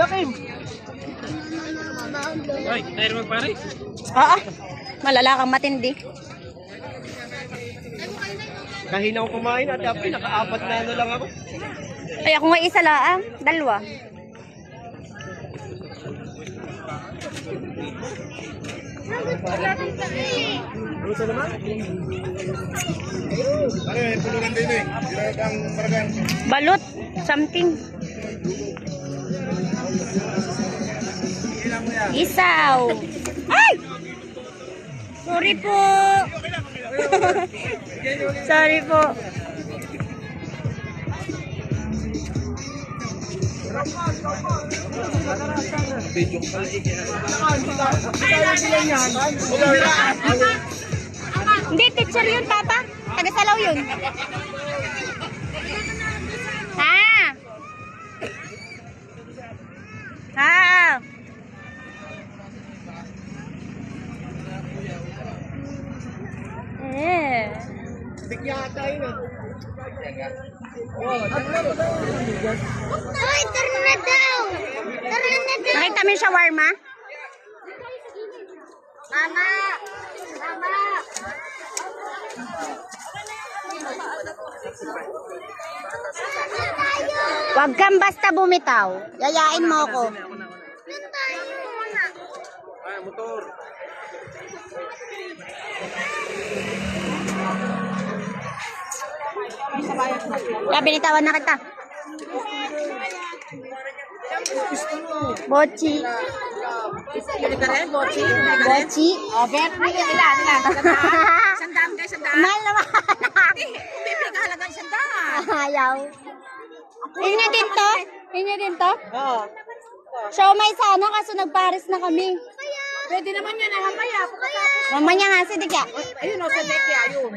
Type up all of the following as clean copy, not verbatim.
Kim. Ay, tayo magpare. Oo. Malala kang matindi. Kahina ko kumain at apoy, naka-apat na ano lang ako. Ay, ako nga isa laang. Dalawa. Gusto naman? Ano yung pulunan din eh? Ang paragan. Balot. Something. Isaw. Ay! Sorry po. Sorry po. Hindi, teacher yun, Papa. Taga-Salaw yun. Ha? Ha? Yata yun ah. Ay, tara na daw. Tara na daw. Nakita mo yung shawarma? Mama! Mama! Huwag kang basta bumitaw. Yayain mo ako. Ay, motor. Kaya binitawan na kita. Bochi. Bochi. Oh, bet nila. Sandaan guys, sandaan. Mahal naman. Bibili ka halagang sandaan. Ayaw. Inyo din to? Inyo din to? Oo. Siomay sana kaso nagpares na kami. Pwede naman yan, mamaya. Mamanya nga si Dika. Ayun o, sa dekya, ayun.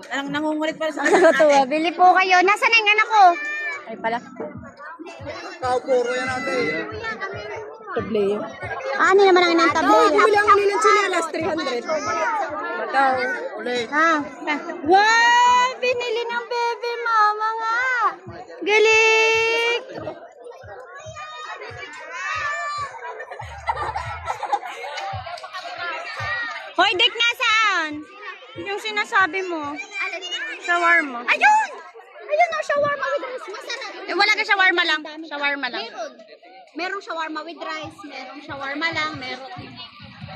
Ang nangungulit pala sa Nakakatuwa. Bili po kayo. Nasaan na yung anak ko? Ay pala. Tao puro yan natin. Tableyo. Ano naman ang inang tableyo? Bilang kanina chinelas, 300. Mataw. Ulit. Ha? Wow! Binili ng bebe mama nga. Galing! Hoy, Dek, nasaan? Yung sinasabi mo. Shawarma. Ayun! Ayun o, shawarma with rice. Masarap. Wala ka shawarma lang. Shawarma lang. Meron. Merong shawarma with rice, merong shawarma lang, meron.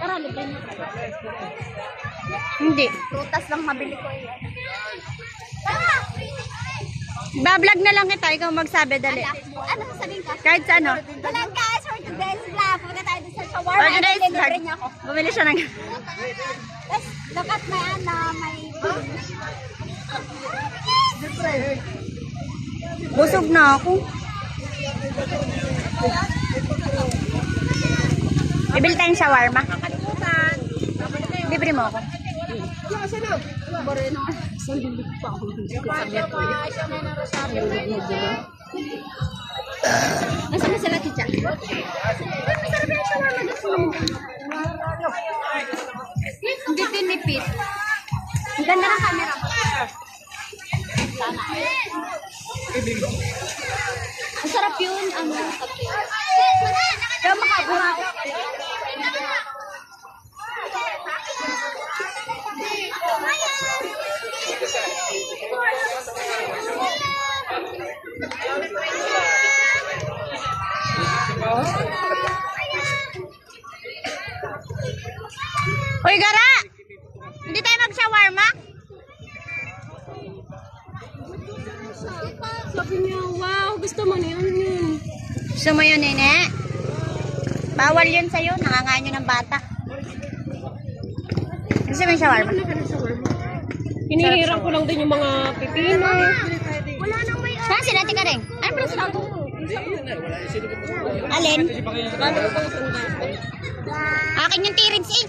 Tara, libre mo. Hindi. Prutas lang mabili ko yan. Bablog na lang kita. Ikaw magsabi, dali. Ano sasabihin ka? Kahit sa ano. Hello guys, for today's vlog. Punta tayo sa shawarma. For today's and vlog. libre niya ako. Bumili siya ng... Let's look at my may... Busog na ako. Bibili tayong shawarma. Libre mo ako. Nasaan na sila, Kicha? Masarap yung shawarma dito. Hindi tinipid. Ang ganda ng camera ko. Sana. Ang sarap yun. Ang sarap yun. Kaya makabura ako. Uy, Gara! Hindi tayo mag-shawarma? Sabi niya, wow, gusto mo na yun. Gusto mo yun, Nene? Bawal yun sa'yo. Nanganganyo ng bata. Gusto mo yung shawarma? Hinihiram ko lang din yung mga pipino. Wala nang may Saan sila? Tika rin. Ano pala sila? Alin? Akin yung tirins eh.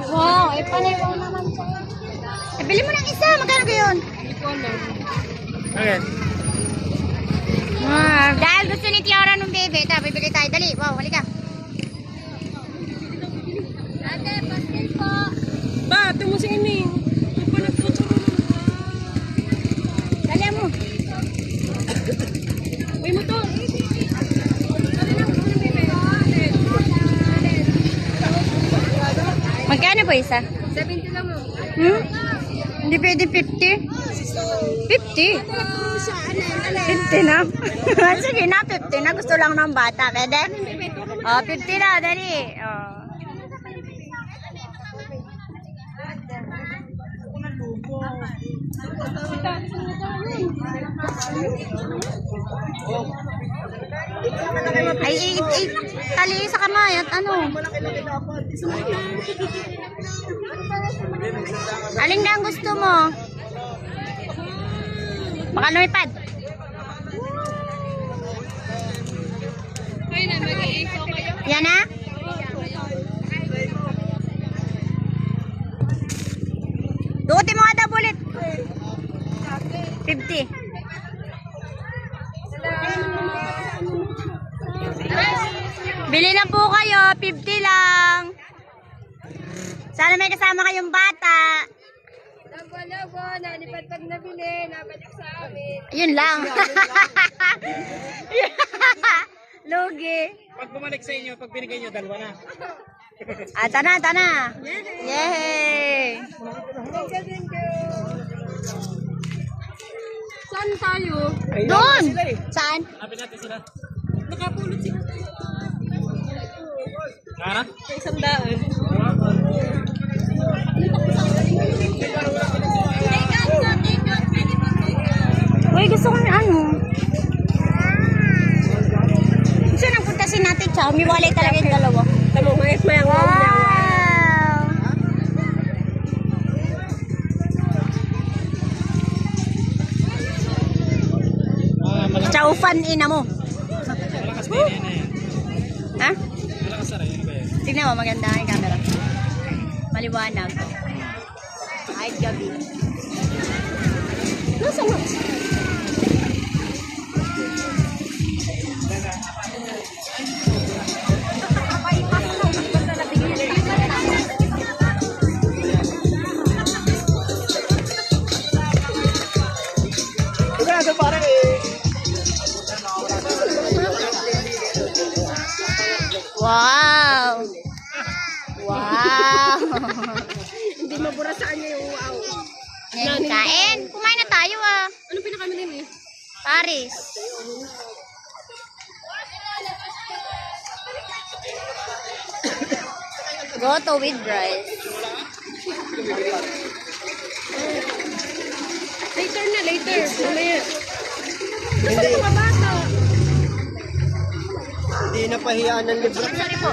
Wow, eh panayaw naman siya. Eh, bili mo ng isa. Magkano ko yun? Ayan. Dahil gusto ni Tiara nung bebe. Ito, bibili tayo. Dali. Wow, halika. Ate, pastil po. Ba, ito mo si Ining. Dali mo. ba isa? 70 lang mo. Hmm? Hindi pwede 50? 50? 50 na? Sige na, 50 na. Gusto lang ng bata. Pwede? Oh, 50 na. Dali. Oh. Ay, tali sa kamay at ano. Alin na ang gusto mo? Baka lumipad. Yan na? Dukutin mo kada bulit. 50. Bili na po kayo, 50 lang. Sana may kasama kayong bata. Labo, nalipad pag nabili, nabalik sa amin. Yun lang. Lugi. Pag bumalik sa inyo, pag binigay nyo, dalawa na. Tana. Yay! Saan tayo? Doon! Saan? Hanapin natin sila. Nakapulot sila. Tara. Isang daan. Uy, gusto ko na ano. Gusto nang puntasin natin, Chow. May walay talaga yung dalawa. Tamo, mayas mayang wow niya. Wow! Chow fan ina mo. Malakas na yun eh. Ha? Malakas na rin. Ano ba yun? Tignan mo, maganda ang camera. Maliwanag. Kahit gabi. Nasa mo? Ito parang eh. Wow! Wow! Hindi mabura sa kanya yung wow. Yan, kain. Kumain na tayo ah. Ano pinakain mo din eh? Paris. Goto with rice. Later na, later. Mamaya. Hindi, Mga bata. hindi napahiyaan ng libro. Sorry po.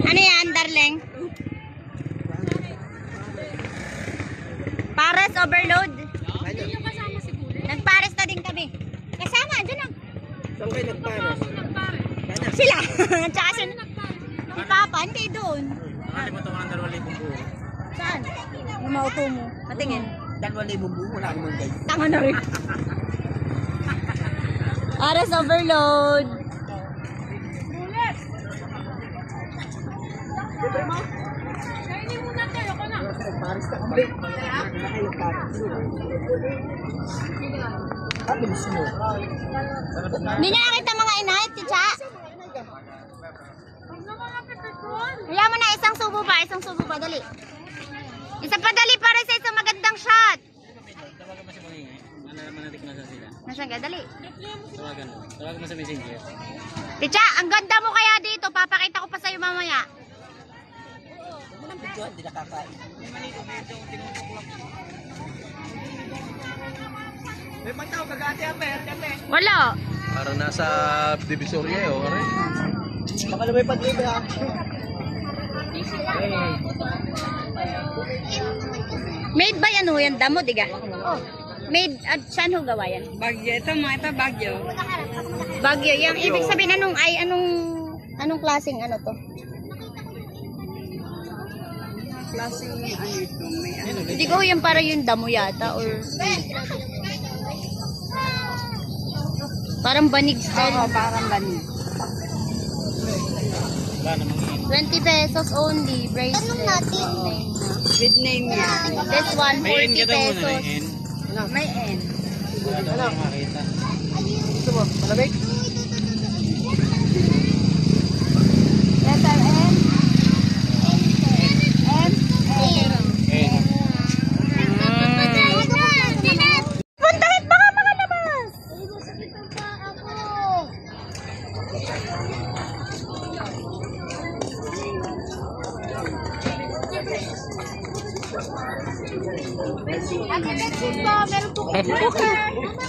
Ano yan, darling? Paris overload. Nag-Paris na din kami. Kasama, dyan lang. Saan kayo nagpares? Sila. Tsaka si ang papa, hindi doon. Nakalimutan ko ng 2,000 buo. Saan? Yung mauto mo. Patingin. 2,000 buo, wala akong mangkay. Tanga na rin. Paris overload. Paris na kami. Nakakayo nagpares. Ano gusto mo? Hindi niya nakita mga inahit, Chicha. Kaya mo na, isang subo pa, dali. Isa pa dali para sa isang magandang shot. Tawagan mo si Mangingi. Manatik na sa sila. Nasaan ka, dali. Tawagan mo sa messenger. Chicha, ang ganda mo kaya dito. Papakita ko pa sa'yo mamaya. Hindi nakakain. May pagtaw, kagati ate. Wala. Parang nasa Divisoria eh, okay? Baka na may pag-libre ha. Made ba yan ho? Yan damo, diga? Oh. Made, at saan ho gawa yan? Bagyo. Ito mga ito, Bagyo. Bagyo. Yung ibig sabihin, anong klaseng ano to? Klaseng ano ito. May ano. Hindi ko yung para yung damo yata or parang banig style. Oo, parang ganyan. 20 pesos only, bracelet. Natin. With name yan. This one, 40 pesos. May N. Ano? Gusto mo? Malamig? Letter N. N.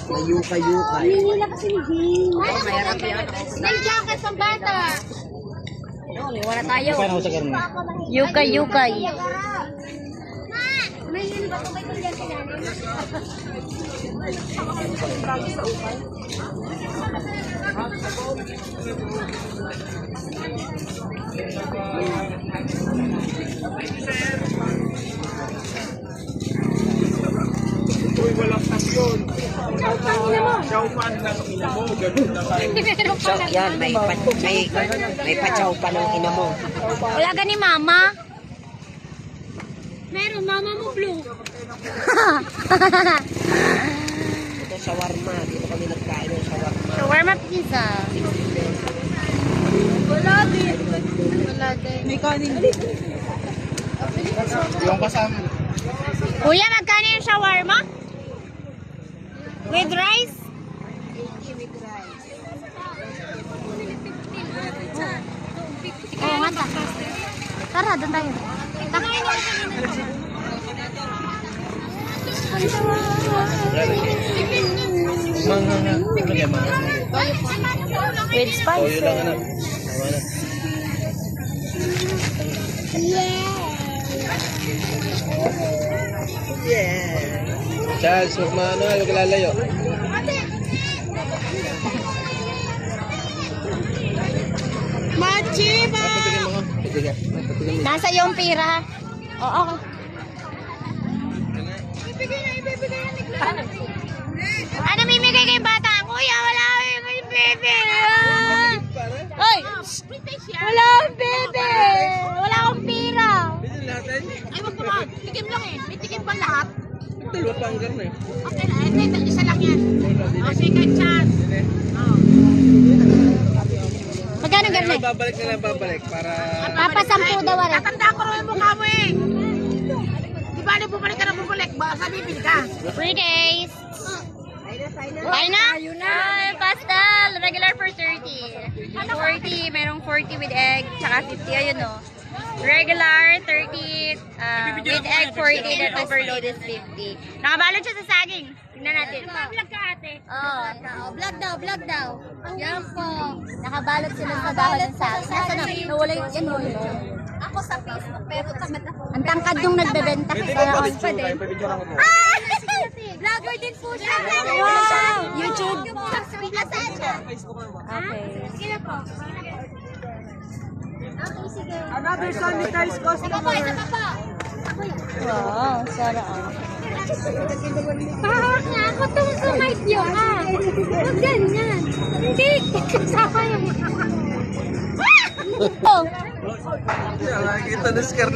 Mayuka-yuka. Hinihila kasi ni Jing. May jacket pang bata. Wala tayo. Yukay-yukay. May yun ba kung may tulyan ka namin? So, yan, may pachaw pa ng ina mo. Wala ka ni mama. Meron, mama mo blue. Ito, shawarma. Dito kami nagkain ng shawarma. Shawarma pizza. Wala din. May kanin din. Yung kasama. Kuya, magkano yung shawarma? With rice? Oo nga, tara, doon tayo. With Oh, spice. yun lang anak. Tama na. Charles, huwag maano, huwag lalayo. Machiba! Patigil mo ko. Patigil. Patigil mo. Nasa yung pira. Oo. Ano mimigay kay bata? Kuya, wala kay bebe. Oy! Wala akong bebe. Wala akong pira. Ay, wag mo na. Tikim lang eh. May tikim pa lahat. Dalawa pa ang garna eh. Okay na. Ito, isa lang yan. O, second chance. Magkano garne? Babalik na lang, babalik. Para... Papa, 10 daw rin. Tatanda ko rin yung mukha mo eh. Di ba, bumalik ka na bumalik. Baka bibili ka. 3 days. Ayun na? Ayun na. Pastel. Regular for 30. 40. Merong 40 with egg. Tsaka 50. Ayun o. Regular 30. With egg 40. Then overload is 50. Nakabalot siya sa saging. Tingnan natin. Vlog ka ate. Oo. Vlog daw. Vlog daw. Yan po. Nakabalot sila sa dahon ng saging. Nasa na? Nawala yung yan o. Ako sa Facebook, pero tamad ako. Ang tangkad nung nagbebenta. Kaya on pa din. Vlogger din po siya. Wow! YouTube. Asan siya? Okay. Sige na po. Okay, sige. Another sanitized cost. Ito po, isa pa po. Ako yan. Wow, sarap. Pahawak na ako itong sumay niyo, ha? Huwag ganyan. Hindi, kasama yung... Oh. Kita na Scarlett.